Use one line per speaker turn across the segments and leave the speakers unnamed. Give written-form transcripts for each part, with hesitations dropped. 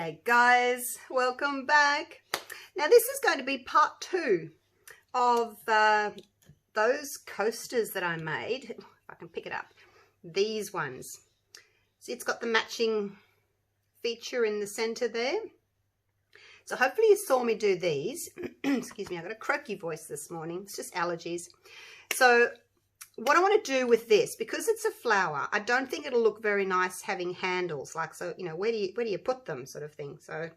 Okay guys, welcome back. Now this is going to be part 2 of those coasters that I made. If I can pick it up, these ones. See, it's got the matching feature in the center there. So hopefully you saw me do these. Excuse me, I've got a croaky voice this morning. It's just allergies. So what I want to do with this, because it's a flower, I don't think it'll look very nice having handles, like, so, you know, where do you put them, sort of thing. So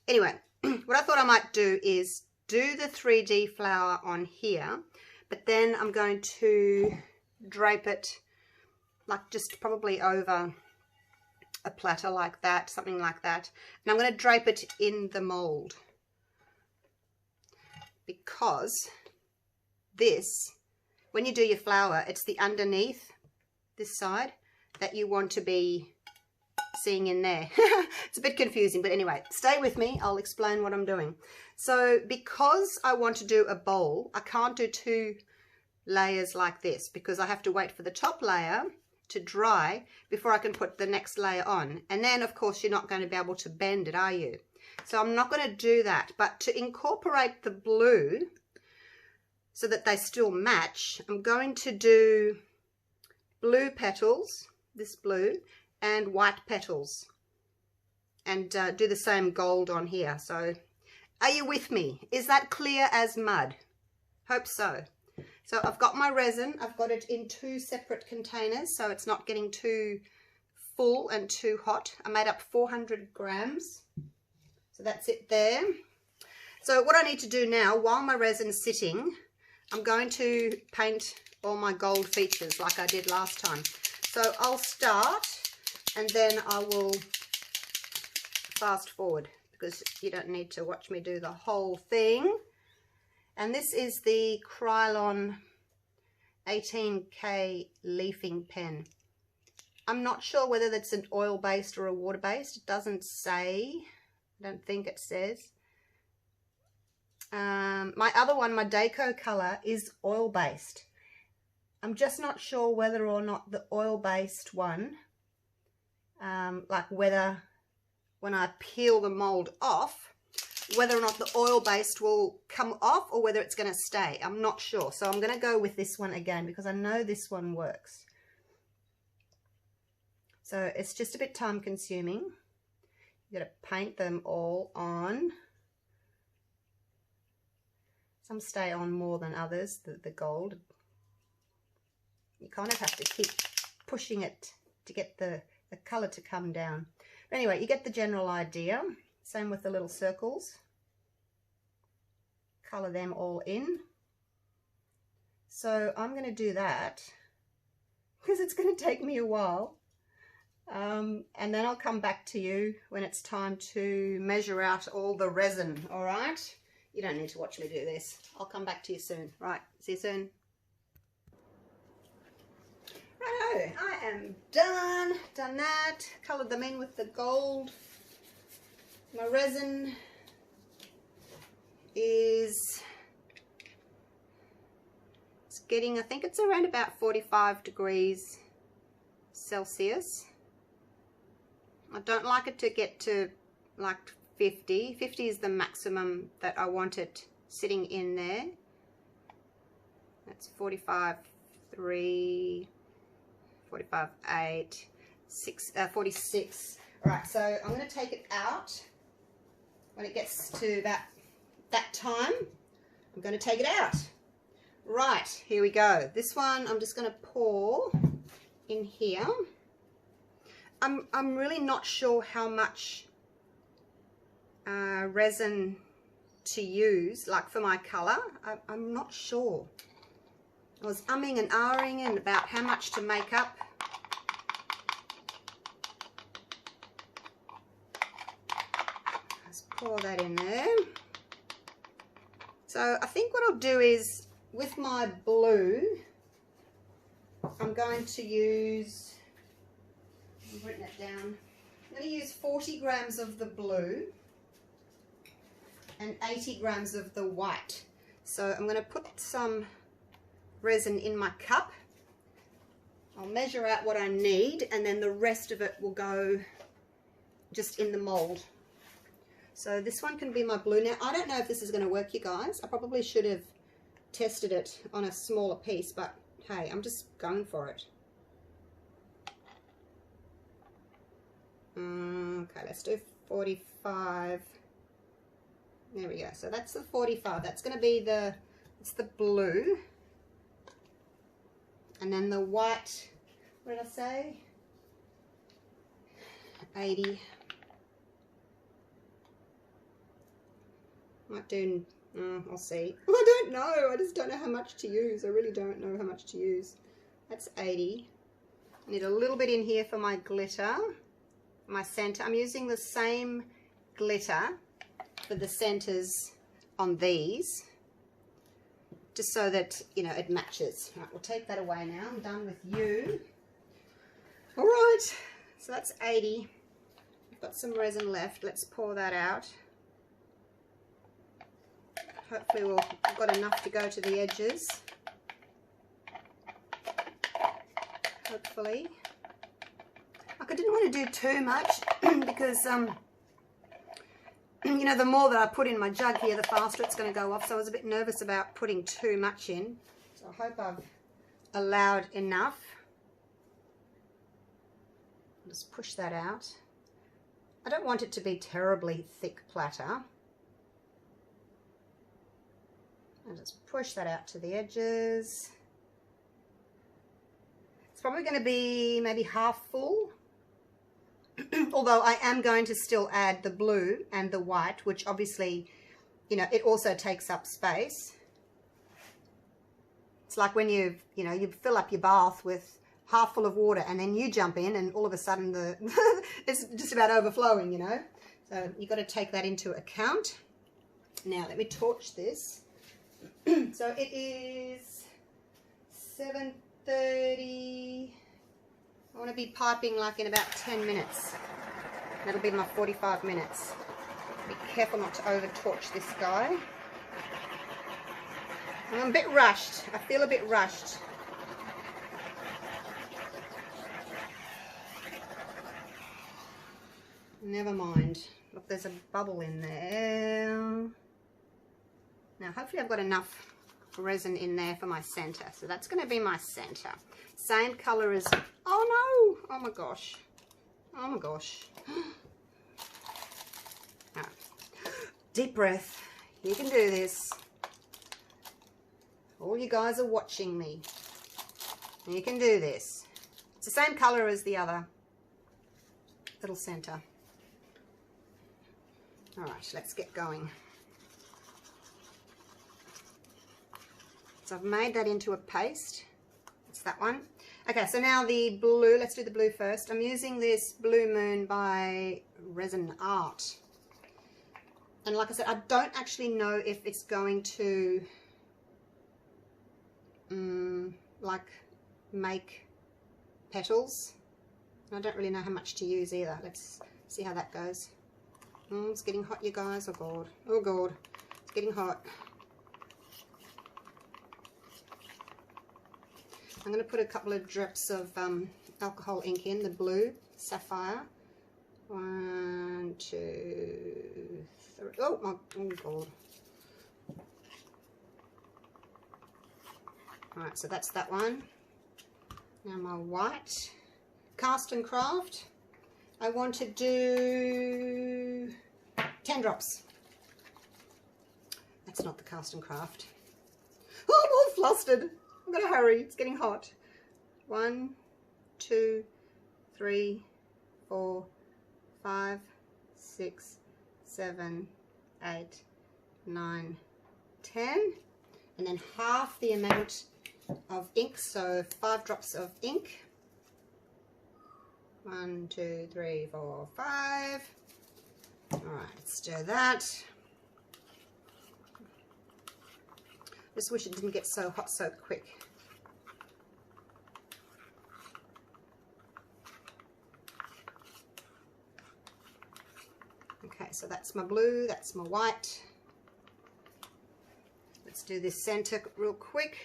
anyway, what I thought I might do is do the 3D flower on here, but then I'm going to drape it, like, just probably over a platter like that, something like that, and I'm going to drape it in the mold, because this, when you do your flower, it's the underneath, this side, that you want to be seeing in there. It's a bit confusing, but anyway, stay with me. I'll explain what I'm doing. So because I want to do a bowl, I can't do 2 layers like this, because I have to wait for the top layer to dry before I can put the next layer on. And then, of course, you're not going to be able to bend it, are you? So I'm not going to do that. But to incorporate the blue, so that they still match, I'm going to do blue petals, this blue, and white petals, and do the same gold on here. So are you with me? Is that clear as mud? Hope so. So I've got my resin. I've got it in 2 separate containers, so it's not getting too full and too hot. I made up 400 grams. So that's it there. So what I need to do now, while my resin's sitting, I'm going to paint all my gold features like I did last time. So I'll start, and then I will fast forward, because you don't need to watch me do the whole thing. And this is the Krylon 18K leafing pen. I'm not sure whether that's an oil-based or a water-based. It doesn't say. I don't think it says. My other one, my Deco color, is oil-based. I'm just not sure whether or not the oil-based one, like whether when I peel the mold off, whether or not the oil-based will come off or whether it's going to stay. I'm not sure. So I'm going to go with this one again, because I know this one works. So it's just a bit time consuming. You got to paint them all on. Some stay on more than others, the gold. You kind of have to keep pushing it to get the colour to come down. But anyway, you get the general idea. Same with the little circles. Colour them all in. So I'm going to do that, because it's going to take me a while. And then I'll come back to you when it's time to measure out all the resin, all right? You don't need to watch me do this. I'll come back to you soon. Right, see you soon. Righto, I am done that. Coloured them in with the gold. My resin is, it's getting, I think it's around about 45 degrees Celsius. I don't like it to get to like 50. 50 is the maximum that I want it sitting in there. That's 45.3, 45.8, 46. All right, so I'm going to take it out. When it gets to that time, I'm going to take it out. Right, here we go. This one I'm just going to pour in here. I'm really not sure how much resin to use, like for my colour. I'm not sure. I was umming and ahhing and about how much to make up. Let's pour that in there. So I think what I'll do is, with my blue, I'm going to use, I've written it down, I'm going to use 40 grams of the blue and 80 grams of the white. So I'm going to put some resin in my cup. I'll measure out what I need, and then the rest of it will go just in the mold. So this one can be my blue. Now, I don't know if this is going to work, you guys. I probably should have tested it on a smaller piece, but hey, I'm just going for it. Okay, let's do 45. There we go. So that's the 45. That's going to be it's the blue. And then the white, what did I say? 80. Might do, I'll see. I don't know. I just don't know how much to use. I really don't know how much to use. That's 80. I need a little bit in here for my glitter, my center. I'm using the same glitter for the centers on these, just so that, you know, it matches. Right, we'll take that away now. I'm done with you. All right, so that's 80. I've got some resin left. Let's pour that out. Hopefully we've got enough to go to the edges. Hopefully. Like, I didn't want to do too much because, you know, the more that I put in my jug here, the faster it's going to go off. So I was a bit nervous about putting too much in. So I hope I've allowed enough. Just push that out. I don't want it to be terribly thick platter. And just push that out to the edges. It's probably going to be maybe half full. Although I am going to still add the blue and the white, which obviously, you know, it also takes up space. It's like when you fill up your bath with half full of water and then you jump in and all of a sudden it's just about overflowing, you know. So you've got to take that into account. Now let me torch this. So it is 7:30. I want to be piping like in about 10 minutes. That'll be my 45 minutes. Be careful not to over torch this guy. I'm a bit rushed. I feel a bit rushed. Never mind. Look, there's a bubble in there. Now, hopefully I've got enough resin in there for my center. So that's going to be my center. Same color as... Oh, no! Oh, my gosh. Oh, my gosh. Right. Deep breath. You can do this. All you guys are watching me. You can do this. It's the same color as the other little center. All right, let's get going. So I've made that into a paste. It's that one. Okay, so now the blue. Let's do the blue first. I'm using this Blue Moon by Resin Art. And like I said, I don't actually know if it's going to like make petals. I don't really know how much to use either. Let's see how that goes. Oh, it's getting hot, you guys. Oh god. Oh god. It's getting hot. I'm going to put a couple of drips of alcohol ink in, the blue sapphire. 1, 2, 3. Oh god. Alright, so that's that one. Now my white. Castin Craft. I want to do 10 drops. That's not the Castin Craft. Oh, I'm all flustered. I'm going to hurry. It's getting hot. 1, 2, 3, 4, 5, 6, 7, 8, 9, 10. And then half the amount of ink, so 5 drops of ink. 1, 2, 3, 4, 5. All right, let's stir that. Just wish it didn't get so hot so quick. Okay, so that's my blue, that's my white. Let's do this center real quick.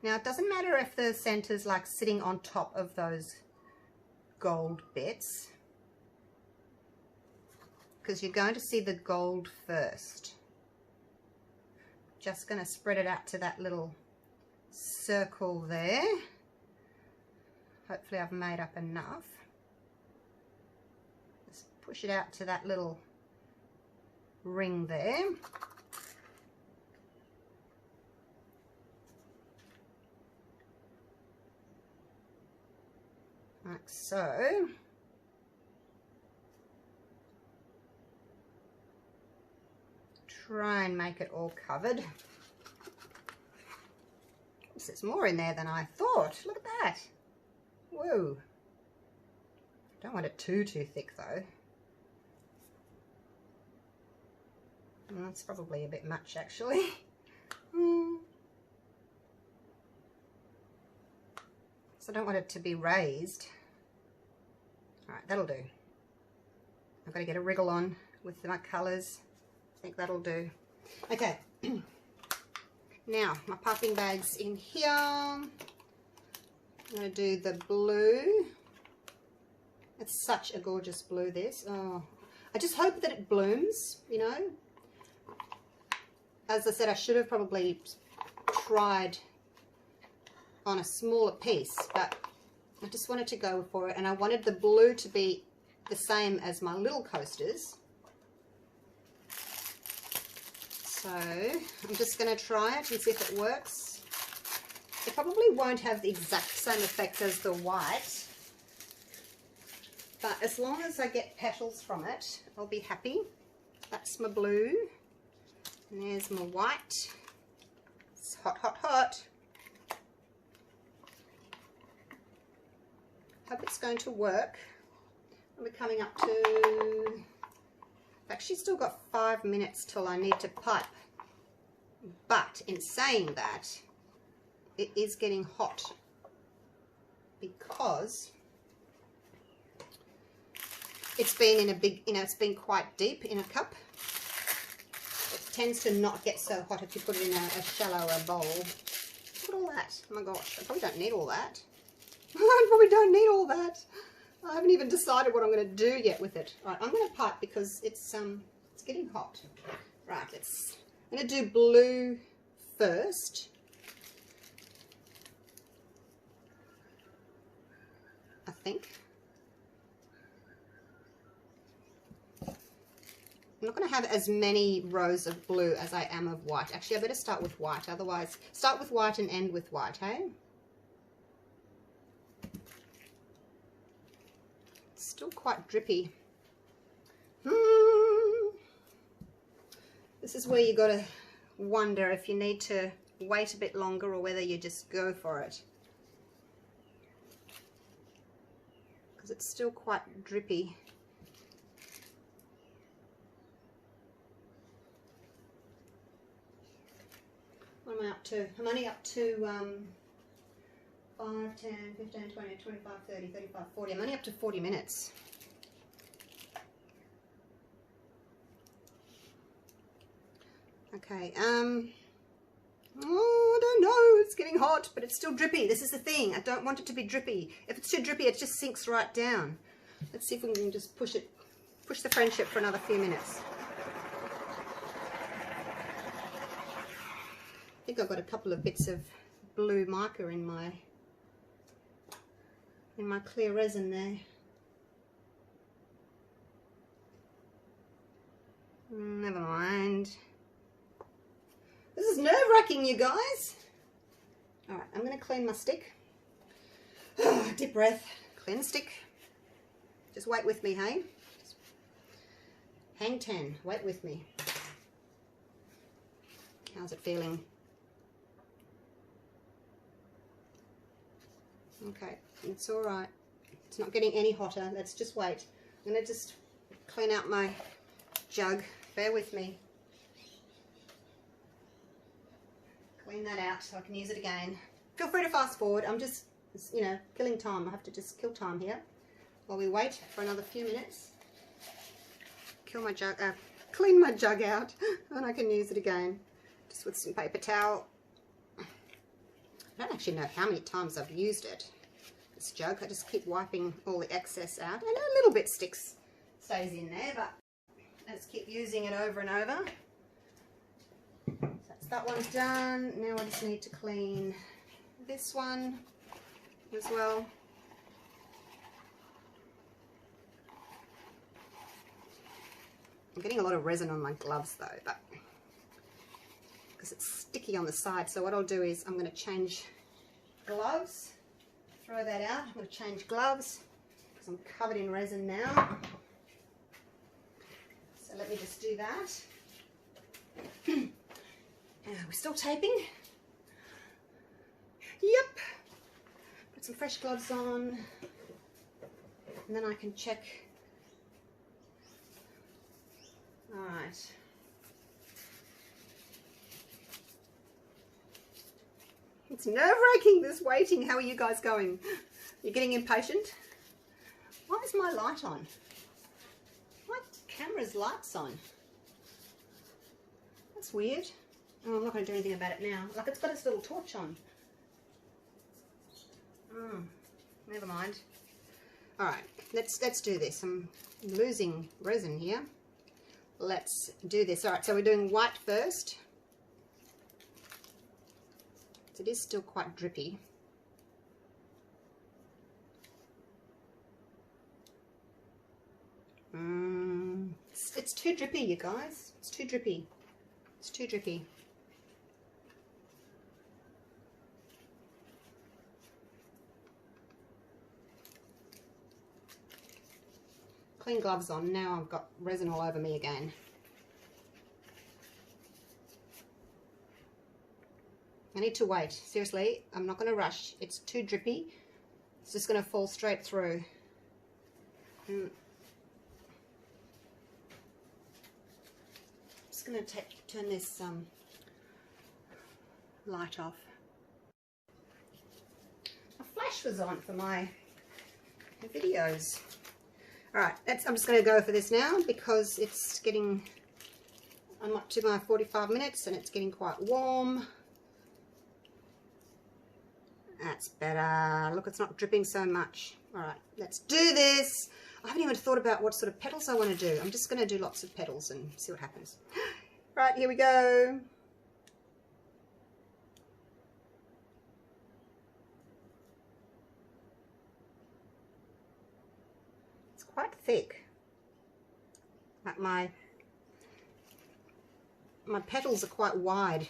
Now it doesn't matter if the center's like sitting on top of those gold bits, because you're going to see the gold first. Just going to spread it out to that little circle there. Hopefully I've made up enough. Just push it out to that little ring there. Like so. Try and make it all covered. There's more in there than I thought. Look at that. Whoa. Don't want it too thick though. That's probably a bit much actually. So I don't want it to be raised. Alright, that'll do. I've got to get a wriggle on with my colours. I think that'll do. Okay. Now, my piping bag's in here. I'm going to do the blue. It's such a gorgeous blue, this. Oh, I just hope that it blooms, you know. As I said, I should have probably tried on a smaller piece, but I just wanted to go for it, and I wanted the blue to be the same as my little coasters. So I'm just going to try it and see if it works. It probably won't have the exact same effect as the white, but as long as I get petals from it, I'll be happy. That's my blue, and there's my white. It's hot, hot, hot. Hope it's going to work. We're coming up to, I've actually still got 5 minutes till I need to pipe, but in saying that, it is getting hot because it's been in a big, you know, it's been quite deep in a cup. It tends to not get so hot if you put it in a shallower bowl. Look at all that. Oh my gosh, I probably don't need all that. I probably don't need all that. I haven't even decided what I'm going to do yet with it. Right, I'm going to pipe because it's getting hot. Right, I'm going to do blue first. I think. I'm not going to have as many rows of blue as I am of white. Actually, I better start with white. Otherwise, start with white and end with white, hey? Still quite drippy. This is where you got to wonder if you need to wait a bit longer or whether you just go for it, because it's still quite drippy. What am I up to? I'm only up to 5, 10, 15, 20, 25, 30, 35, 40. I'm only up to 40 minutes. Okay, oh, I don't know, it's getting hot, but it's still drippy. This is the thing, I don't want it to be drippy. If it's too drippy, it just sinks right down. Let's see if we can just push the friendship for another few minutes. I think I've got a couple of bits of blue mica in my clear resin there. Never mind. This is nerve-wracking, you guys. Alright, I'm going to clean my stick. Deep breath. Clean the stick. Just wait with me, hey? Hang 10. Wait with me. How's it feeling? Okay, it's alright. It's not getting any hotter. Let's just wait. I'm going to just clean out my jug. Bear with me. Clean that out so I can use it again. Feel free to fast forward. I'm just, you know, killing time. I have to just kill time here while we wait for another few minutes. Clean my jug out and I can use it again. Just with some paper towel. I don't actually know how many times I've used it, this jug. I just keep wiping all the excess out, and a little bit stays in there, but let's keep using it over and over. So that's that one's done. Now I just need to clean this one as well. I'm getting a lot of resin on my gloves though, but because it's sticky on the side. So what I'll do is I'm going to change gloves, throw that out. I'm going to change gloves because I'm covered in resin now. So let me just do that. We're still taping. Yep. Put some fresh gloves on, and then I can check. All right. It's nerve-wracking, this waiting. How are you guys going? You're getting impatient? Why is my light on? My camera's light's on. That's weird. Oh, I'm not going to do anything about it now. Like, it's got its little torch on. Oh, never mind. All right, let's do this. I'm losing resin here. Let's do this. All right, so we're doing white first. It is still quite drippy. It's too drippy, you guys. It's too drippy. It's too drippy. Clean gloves on. Now I've got resin all over me again. I need to wait. Seriously, I'm not going to rush. It's too drippy. It's just going to fall straight through. Just going to turn this light off. A flash was on for my videos. Alright, I'm just going to go for this now because it's getting, I'm up to my 45 minutes and it's getting quite warm. That's better. Look, it's not dripping so much. Alright, let's do this. I haven't even thought about what sort of petals I want to do. I'm just going to do lots of petals and see what happens. Right, here we go. Quite thick. Like my petals are quite wide.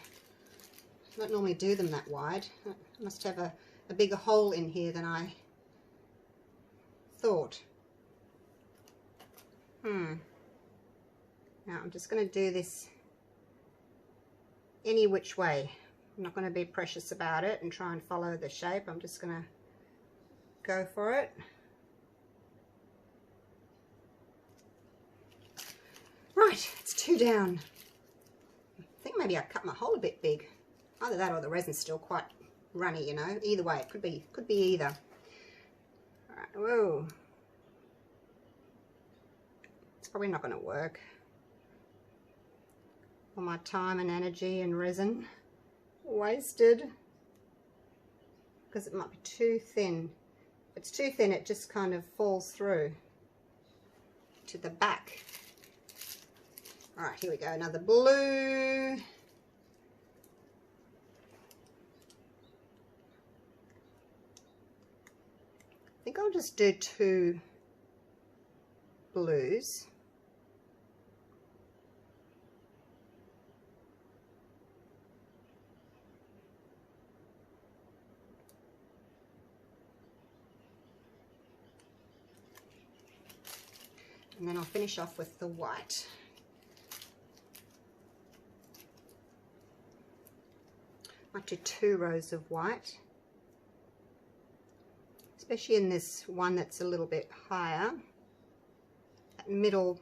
I don't normally do them that wide. I must have a bigger hole in here than I thought. Now I'm just going to do this any which way. I'm not going to be precious about it and try and follow the shape. I'm just going to go for it. Right, it's 2 down. I think maybe I cut my hole a bit big. Either that or the resin's still quite runny, you know. Either way, it could be either. All right, whoa. It's probably not going to work. All my time and energy and resin wasted because it might be too thin. If it's too thin, it just kind of falls through to the back. All right, here we go, another blue. I think I'll just do 2 blues. And then I'll finish off with the white. I might do 2 rows of white, especially in this one that's a little bit higher. That middle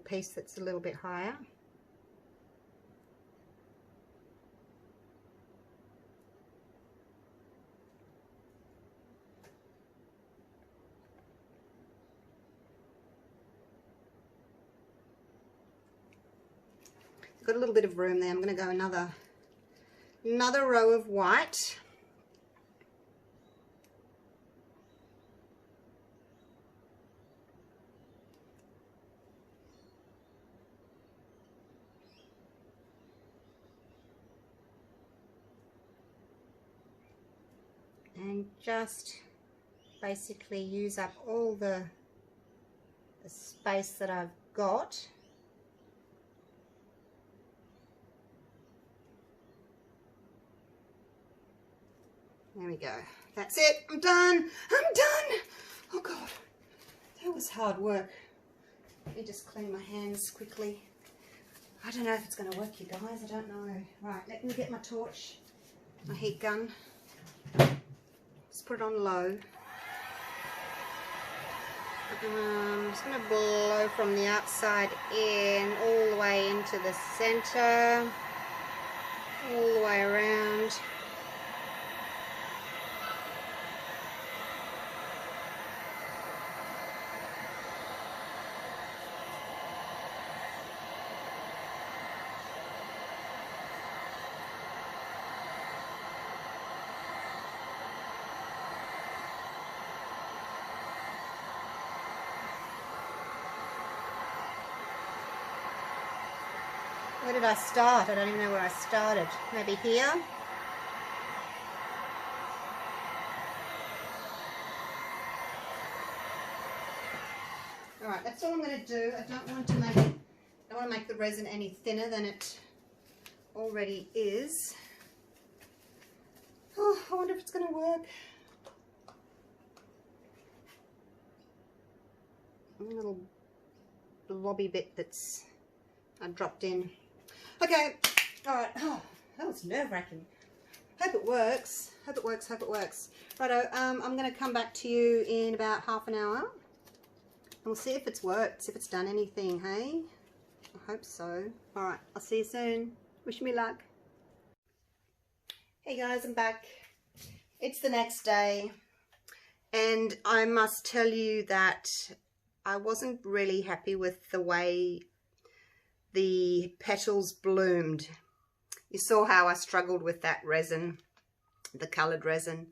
piece that's a little bit higher. Got a little bit of room there. I'm going to go another another row of white. And just basically use up all the space that I've got. There we go. That's it. I'm done. I'm done. Oh God, that was hard work. Let me just clean my hands quickly. I don't know if it's going to work, you guys. I don't know. Right, let me get my torch, my heat gun. Just put it on low. I'm just going to blow from the outside in, all the way into the center, all the way around. Where did I start? I don't even know where I started. Maybe here? Alright, that's all I'm going to do. I don't want to make the resin any thinner than it already is. Oh, I wonder if it's going to work. A little blobby bit that's I dropped in. Okay, alright. Oh, that was nerve-wracking. Hope it works. Hope it works, hope it works. Righto, I'm going to come back to you in about half an hour. And we'll see if it's worked, see if it's done anything, hey? I hope so. Alright, I'll see you soon. Wish me luck. Hey guys, I'm back. It's the next day. And I must tell you that I wasn't really happy with the way the petals bloomed. You saw how I struggled with that resin, the coloured resin.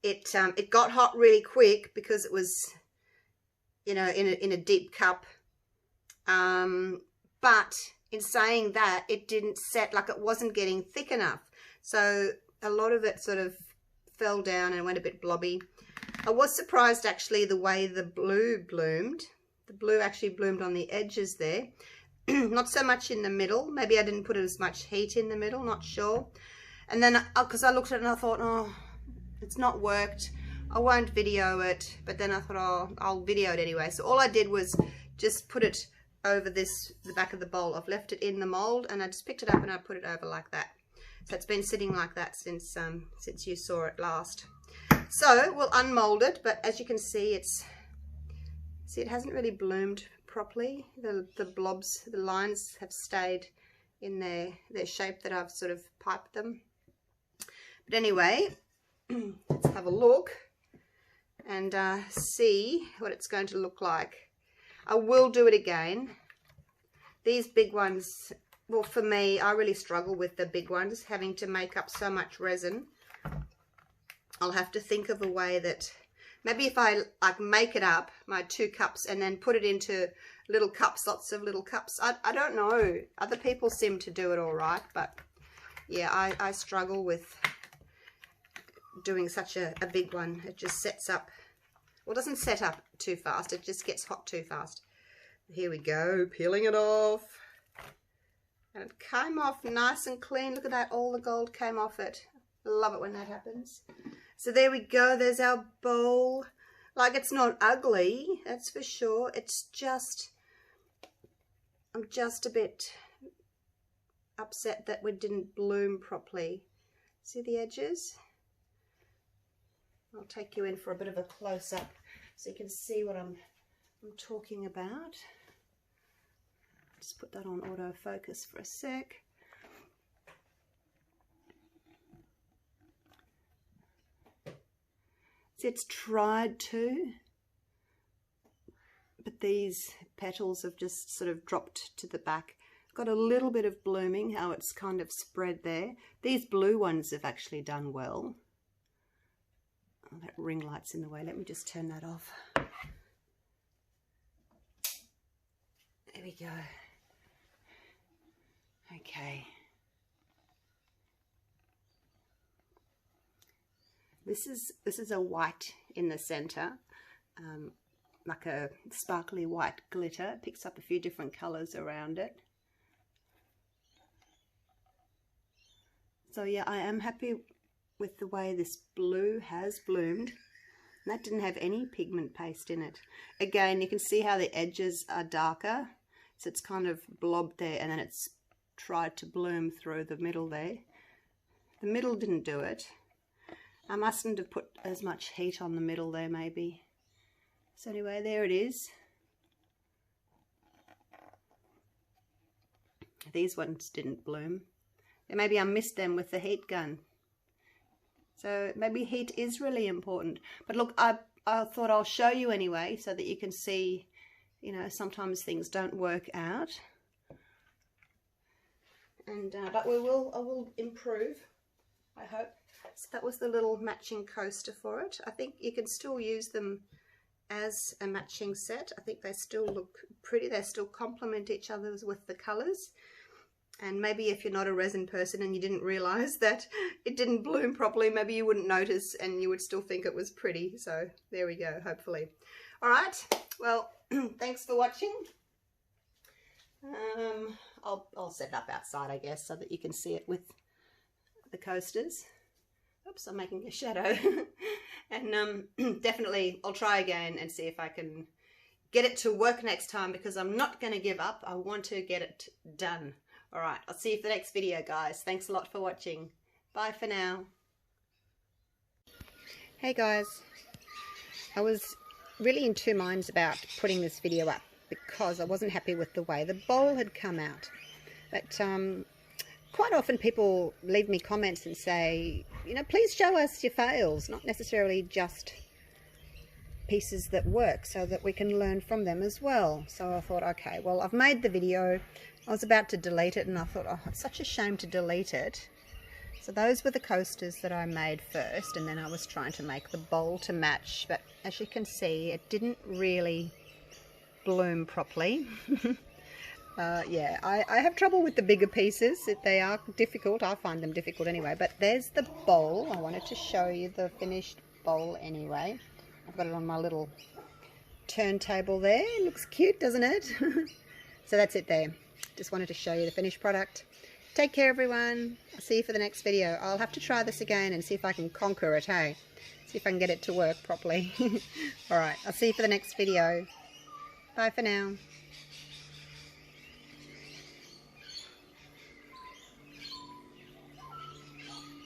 It got hot really quick because it was, you know, in a deep cup. But in saying that, it didn't set, like it wasn't getting thick enough. So a lot of it sort of fell down and went a bit blobby. I was surprised actually the way the blue bloomed. The blue actually bloomed on the edges there. Not so much in the middle. Maybe I didn't put as much heat in the middle, not sure. And then, because I looked at it and I thought, oh, it's not worked. I won't video it. But then I thought, oh, I'll video it anyway. So all I did was just put it over the back of the bowl. I've left it in the mold and I just picked it up and I put it over like that. So it's been sitting like that since you saw it last. So we'll unmold it, but as you can see, it hasn't really bloomed properly. The blobs, the lines have stayed in their shape that I've sort of piped them. But anyway, let's have a look and see what it's going to look like. I will do it again. These big ones, well, for me, I really struggle with the big ones, having to make up so much resin. I'll have to think of a way that maybe if I like make it up, my 2 cups, and then put it into little cups, lots of little cups. I don't know. Other people seem to do it all right, but yeah, I struggle with doing such a big one. It just sets up, well, it doesn't set up too fast. It just gets hot too fast. Here we go, peeling it off. And it came off nice and clean. Look at that, all the gold came off it. I love it when that happens. So there we go, there's our bowl. Like, it's not ugly, that's for sure. It's just, I'm just a bit upset that we didn't bloom properly. See the edges? I'll take you in for a bit of a close-up so you can see what I'm talking about. Just put that on autofocus for a sec. See, it's tried too, but these petals have just sort of dropped to the back. got a little bit of blooming, how it's kind of spread there. These blue ones have actually done well. Oh, that ring light's in the way. Let me just turn that off. There we go. Okay. This is a white in the center, like a sparkly white glitter. It picks up a few different colors around it. So yeah, I am happy with the way this blue has bloomed. And that didn't have any pigment paste in it. Again, you can see how the edges are darker. So it's kind of blobbed there, and then it's tried to bloom through the middle there. The middle didn't do it. I mustn't have put as much heat on the middle there, maybe. So anyway, there it is. These ones didn't bloom. Maybe I missed them with the heat gun. So maybe heat is really important. But look, I thought I'll show you anyway, so that you can see, you know, sometimes things don't work out. And but I will improve, I hope. So that was the little matching coaster for it. I think you can still use them as a matching set. I think they still look pretty. They still complement each other with the colours. And maybe if you're not a resin person and you didn't realise that it didn't bloom properly, maybe you wouldn't notice and you would still think it was pretty. So there we go, hopefully. All right, well, thanks for watching. I'll set it up outside, I guess, so that you can see it with the coasters. Oops, I'm making a shadow. And definitely I'll try again and see if I can get it to work next time, because I'm not going to give up. I want to get it done. All right, I'll see you for the next video, guys. Thanks a lot for watching. Bye for now. Hey guys, I was really in two minds about putting this video up because I wasn't happy with the way the bowl had come out. But quite often people leave me comments and say, you know, please show us your fails, not necessarily just pieces that work, so that we can learn from them as well. So I thought, okay, well, I've made the video. I was about to delete it and I thought, oh, it's such a shame to delete it. So those were the coasters that I made first, and then I was trying to make the bowl to match, but as you can see, it didn't really bloom properly. Yeah, I have trouble with the bigger pieces. They are difficult. I find them difficult anyway. But there's the bowl. I wanted to show you the finished bowl anyway. I've got it on my little turntable there. It looks cute, doesn't it? So that's it there. Just wanted to show you the finished product. Take care, everyone. I'll see you for the next video. I'll have to try this again and see if I can conquer it, hey? See if I can get it to work properly. All right, I'll see you for the next video. Bye for now.